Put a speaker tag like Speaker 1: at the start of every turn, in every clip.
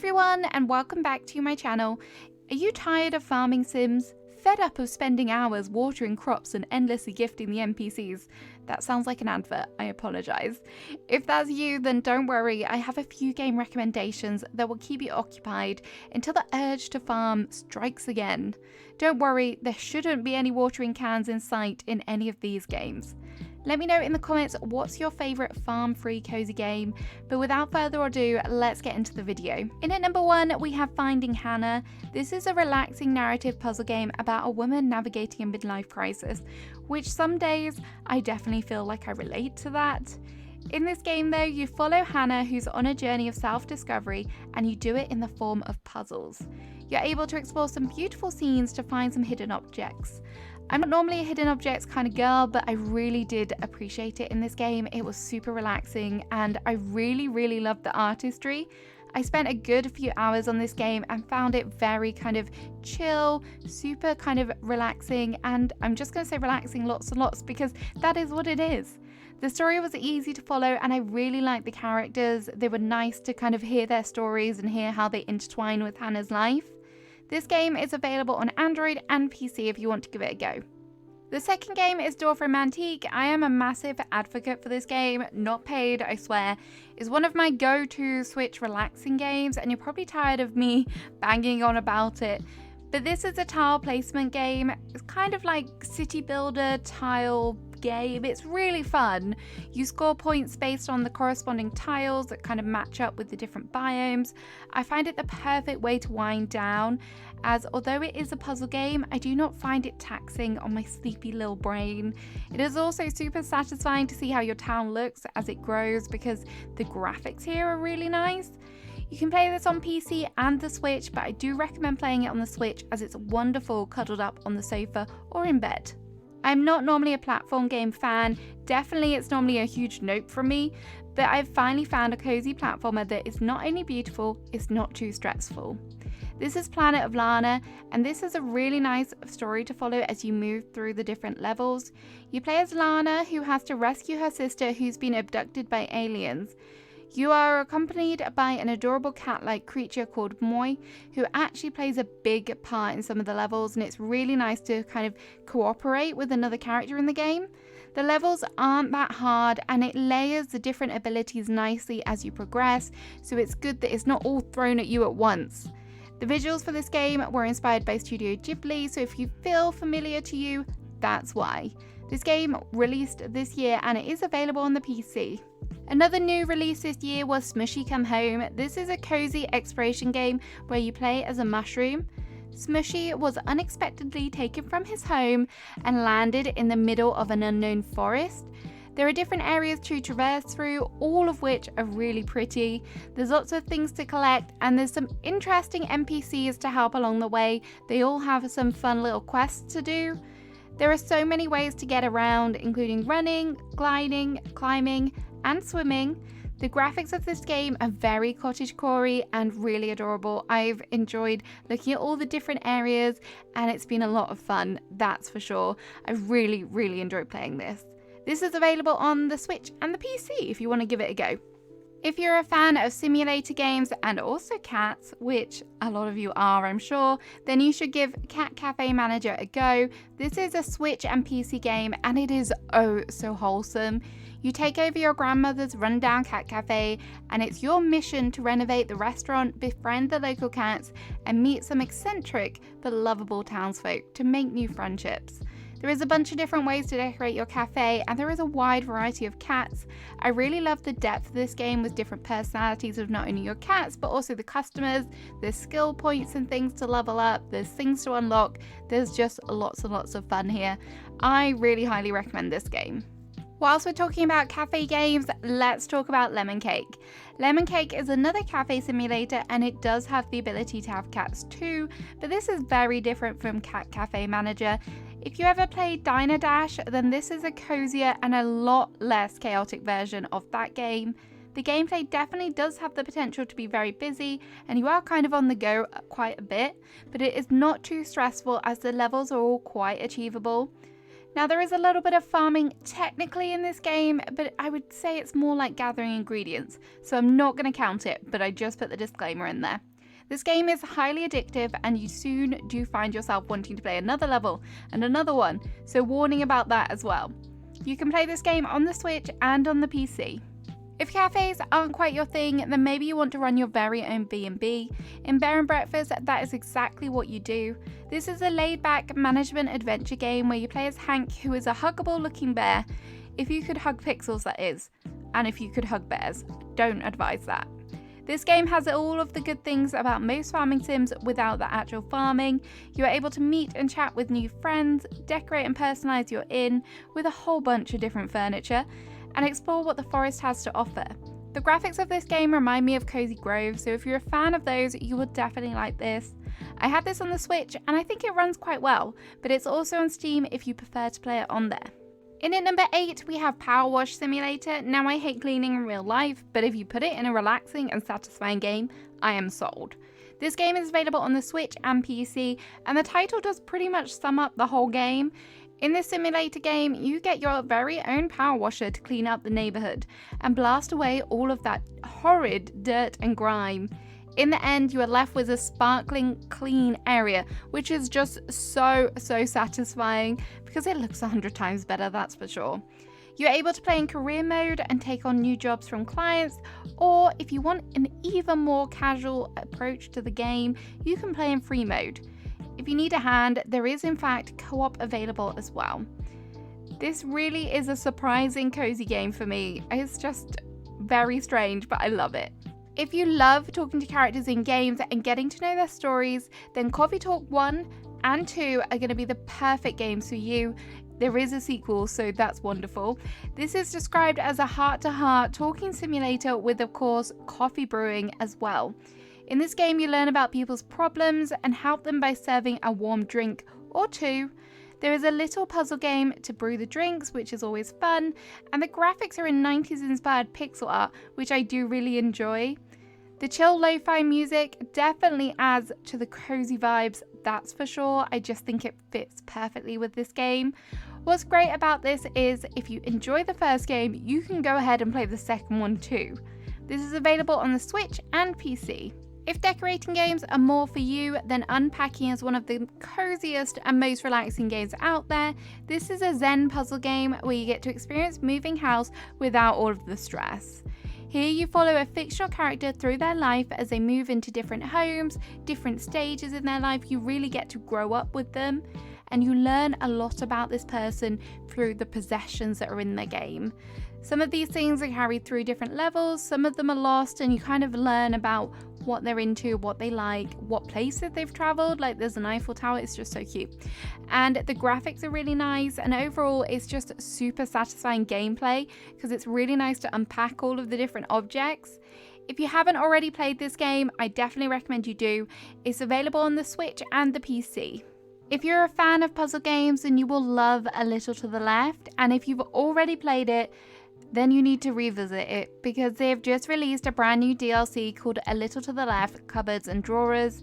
Speaker 1: everyone, and welcome back to my channel. Are you tired of farming sims? Fed up of spending hours watering crops and endlessly gifting the NPCs? That sounds like an advert, I apologise. If that's you, then don't worry, I have a few game recommendations that will keep you occupied until the urge to farm strikes again. Don't worry, there shouldn't be any watering cans in sight in any of these games. Let me know in the comments what's your favourite farm-free cozy game, but without further ado, let's get into the video. In at number 1, we have Finding Hannah. This is a relaxing narrative puzzle game about a woman navigating a midlife crisis, which some days I definitely feel like I relate to that. In this game though, you follow Hannah, who's on a journey of self-discovery, and you do it in the form of puzzles. You're able to explore some beautiful scenes to find some hidden objects. I'm not normally a hidden objects kind of girl, but I really did appreciate it in this game. It was super relaxing and I really loved the artistry. I spent a good few hours on this game and found it very kind of chill, super kind of relaxing, and I'm just going to say relaxing lots and lots because that is what it is. The story was easy to follow and I really liked the characters. They were nice to kind of hear their stories and hear how they intertwine with Hannah's life. This game is available on Android and PC if you want to give it a go. The second game is Dorfromantik. I am a massive advocate for this game, not paid, I swear. It's one of my go-to Switch relaxing games and you're probably tired of me banging on about it. But this is a tile placement game. It's kind of like city builder tile game. It's really fun. You score points based on the corresponding tiles that kind of match up with the different biomes. I find it the perfect way to wind down, as although it is a puzzle game, I do not find it taxing on my sleepy little brain. It is also super satisfying to see how your town looks as it grows because the graphics here are really nice. You can play this on PC and the Switch, but I do recommend playing it on the Switch as it's wonderful cuddled up on the sofa or in bed. I'm not normally a platform game fan, definitely it's normally a huge nope from me, but I've finally found a cozy platformer that is not only beautiful, it's not too stressful. This is Planet of Lana, and this is a really nice story to follow as you move through the different levels. You play as Lana, who has to rescue her sister who's been abducted by aliens. You are accompanied by an adorable cat-like creature called Moi, who actually plays a big part in some of the levels, and it's really nice to kind of cooperate with another character in the game. The levels aren't that hard and it layers the different abilities nicely as you progress, so it's good that it's not all thrown at you at once. The visuals for this game were inspired by Studio Ghibli, so if you feel familiar to you, that's why. This game released this year and it is available on the PC. Another new release this year was Smushi Come Home. This is a cozy exploration game where you play as a mushroom. Smushi was unexpectedly taken from his home and landed in the middle of an unknown forest. There are different areas to traverse through, all of which are really pretty. There's lots of things to collect and there's some interesting NPCs to help along the way. They all have some fun little quests to do. There are so many ways to get around, including running, gliding, climbing, and swimming. The graphics of this game are very cottagecore and really adorable. I've enjoyed looking at all the different areas and it's been a lot of fun, that's for sure. I really enjoyed playing this. This is available on the Switch and the PC if you want to give it a go. If you're a fan of simulator games and also cats, which a lot of you are I'm sure, then you should give Cat Cafe Manager a go. This is a Switch and PC game and it is oh so wholesome. You take over your grandmother's rundown cat cafe and it's your mission to renovate the restaurant, befriend the local cats and meet some eccentric but lovable townsfolk to make new friendships. There is a bunch of different ways to decorate your cafe and there is a wide variety of cats. I really love the depth of this game with different personalities of not only your cats but also the customers. There's skill points and things to level up, there's things to unlock, there's just lots and lots of fun here. I really highly recommend this game. Whilst we're talking about cafe games, let's talk about Lemoncake. Lemoncake is another cafe simulator and it does have the ability to have cats too, but this is very different from Cat Cafe Manager. If you ever played Diner Dash, then this is a cozier and a lot less chaotic version of that game. The gameplay definitely does have the potential to be very busy and you are kind of on the go quite a bit, but it is not too stressful as the levels are all quite achievable. Now there is a little bit of farming technically in this game, but I would say it's more like gathering ingredients, so I'm not going to count it, but I just put the disclaimer in there. This game is highly addictive and you soon do find yourself wanting to play another level and another one, so warning about that as well. You can play this game on the Switch and on the PC. If cafes aren't quite your thing, then maybe you want to run your very own B&B. In Bear and Breakfast, that is exactly what you do. This is a laid-back management adventure game where you play as Hank, who is a huggable looking bear. If you could hug pixels, that is. And if you could hug bears. Don't advise that. This game has all of the good things about most farming sims without the actual farming. You are able to meet and chat with new friends, decorate and personalise your inn with a whole bunch of different furniture, and explore what the forest has to offer. The graphics of this game remind me of Cozy Grove, so if you're a fan of those, you will definitely like this. I had this on the Switch and I think it runs quite well, but it's also on Steam if you prefer to play it on there. In at number 8, we have Powerwash Simulator. Now I hate cleaning in real life, but if you put it in a relaxing and satisfying game, I am sold. This game is available on the Switch and PC, and the title does pretty much sum up the whole game. In this simulator game, you get your very own power washer to clean up the neighborhood and blast away all of that horrid dirt and grime. In the end, you are left with a sparkling clean area, which is just so satisfying because it looks 100 times better, that's for sure. You're able to play in career mode and take on new jobs from clients, or if you want an even more casual approach to the game, you can play in free mode. If you need a hand, there is in fact co-op available as well. This really is a surprising cozy game for me. It's just very strange, but I love it. If you love talking to characters in games and getting to know their stories, then Coffee Talk 1 and 2 are going to be the perfect games for you. There is a sequel, so that's wonderful. This is described as a heart-to-heart talking simulator with, of course, coffee brewing as well. In this game, you learn about people's problems and help them by serving a warm drink or two. There is a little puzzle game to brew the drinks, which is always fun, and the graphics are in 90s inspired pixel art, which I do really enjoy. The chill lo-fi music definitely adds to the cozy vibes, that's for sure. I just think it fits perfectly with this game. What's great about this is if you enjoy the first game, you can go ahead and play the second one too. This is available on the Switch and PC. If decorating games are more for you, then Unpacking is one of the coziest and most relaxing games out there. This is a Zen puzzle game where you get to experience moving house without all of the stress. Here you follow a fictional character through their life as they move into different homes, different stages in their life. You really get to grow up with them, and you learn a lot about this person through the possessions that are in the game. Some of these things are carried through different levels, some of them are lost, and you kind of learn about what they're into, what they like, what places they've traveled. Like there's an Eiffel Tower, it's just so cute. And the graphics are really nice, and overall it's just super satisfying gameplay because it's really nice to unpack all of the different objects. If you haven't already played this game, I definitely recommend you do. It's available on the Switch and the PC. If you're a fan of puzzle games, then you will love A Little to the Left, and if you've already played it, then you need to revisit it because they've just released a brand new DLC called A Little to the Left, Cupboards and Drawers,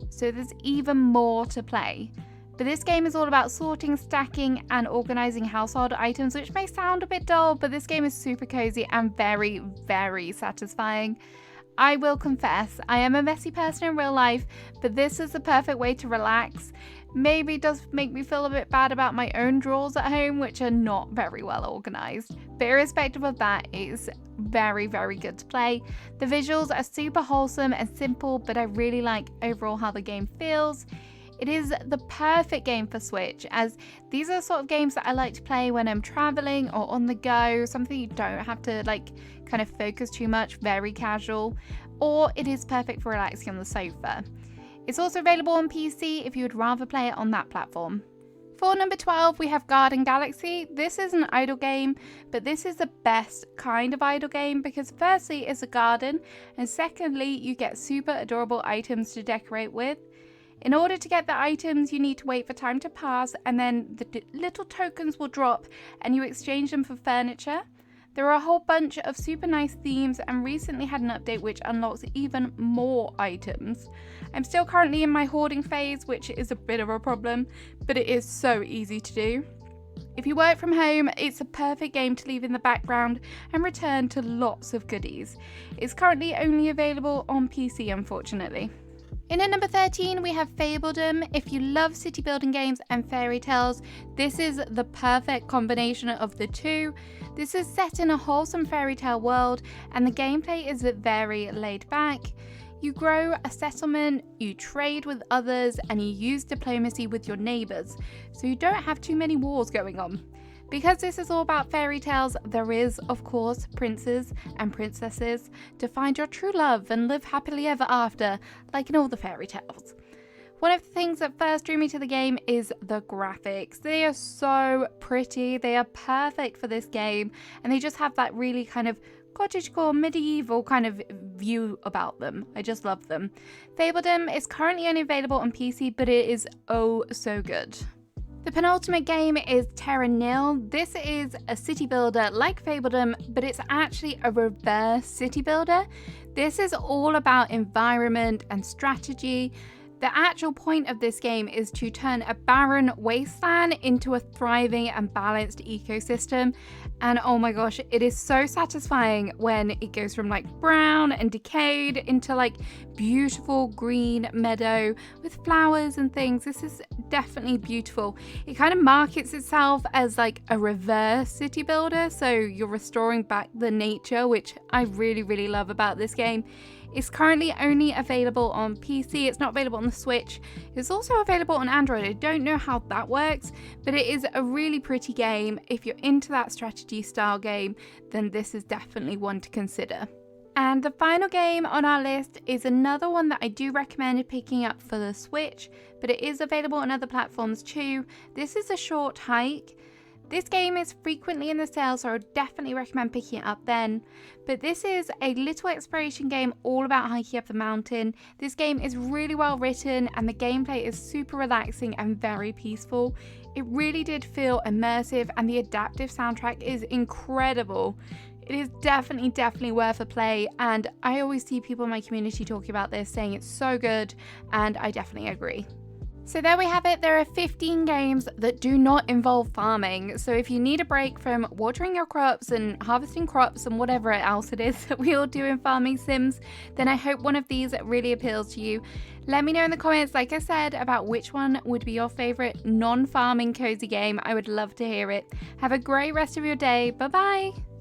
Speaker 1: so there's even more to play. But this game is all about sorting, stacking and organising household items, which may sound a bit dull, but this game is super cozy and very satisfying. I will confess, I am a messy person in real life, but this is the perfect way to relax. Maybe it does make me feel a bit bad about my own drawers at home, which are not very well organised. But irrespective of that, it's very good to play. The visuals are super wholesome and simple, but I really like overall how the game feels. It is the perfect game for Switch, as these are the sort of games that I like to play when I'm traveling or on the go, something you don't have to kind of focus too much, very casual, or it is perfect for relaxing on the sofa. It's also available on PC if you would rather play it on that platform. For number 12, we have Garden Galaxy. This is an idle game, but this is the best kind of idle game because firstly, it's a garden, and secondly, you get super adorable items to decorate with. In order to get the items, you need to wait for time to pass, and then the little tokens will drop and you exchange them for furniture. There are a whole bunch of super nice themes and recently had an update which unlocks even more items. I'm still currently in my hoarding phase, which is a bit of a problem, but it is so easy to do. If you work from home, it's a perfect game to leave in the background and return to lots of goodies. It's currently only available on PC, unfortunately. In at number 13, we have Fabledom. If you love city building games and fairy tales, this is the perfect combination of the two. This is set in a wholesome fairy tale world, and the gameplay is very laid back. You grow a settlement, you trade with others, and you use diplomacy with your neighbours, so you don't have too many wars going on. Because this is all about fairy tales, there is, of course, princes and princesses to find your true love and live happily ever after, like in all the fairy tales. One of the things that first drew me to the game is the graphics. They are so pretty, they are perfect for this game, and they just have that really kind of cottagecore, medieval kind of view about them. I just love them. Fabledom is currently only available on PC, but it is oh so good. The penultimate game is Terra Nil. This is a city builder like Fabledom, but it's actually a reverse city builder. This is all about environment and strategy. The actual point of this game is to turn a barren wasteland into a thriving and balanced ecosystem. And oh my gosh, it is so satisfying when it goes from like brown and decayed into like beautiful green meadow with flowers and things. This is definitely beautiful. It kind of markets itself as like a reverse city builder, so you're restoring back the nature, which I really love about this game. It's currently only available on PC, it's not available on the Switch. It's also available on Android. I don't know how that works, but it is a really pretty game. If you're into that strategy style game, then this is definitely one to consider. And the final game on our list is another one that I do recommend picking up for the Switch, but it is available on other platforms too. This is A Short Hike. This game is frequently in the sale, so I would definitely recommend picking it up then. But this is a little exploration game all about hiking up the mountain. This game is really well written and the gameplay is super relaxing and very peaceful. It really did feel immersive and the adaptive soundtrack is incredible. It is definitely worth a play, and I always see people in my community talking about this, saying it's so good, and I definitely agree. So there we have it. There are 15 games that do not involve farming. So if you need a break from watering your crops and harvesting crops and whatever else it is that we all do in farming sims, then I hope one of these really appeals to you. Let me know in the comments, like I said, about which one would be your favorite non-farming cozy game. I would love to hear it. Have a great rest of your day. Bye bye.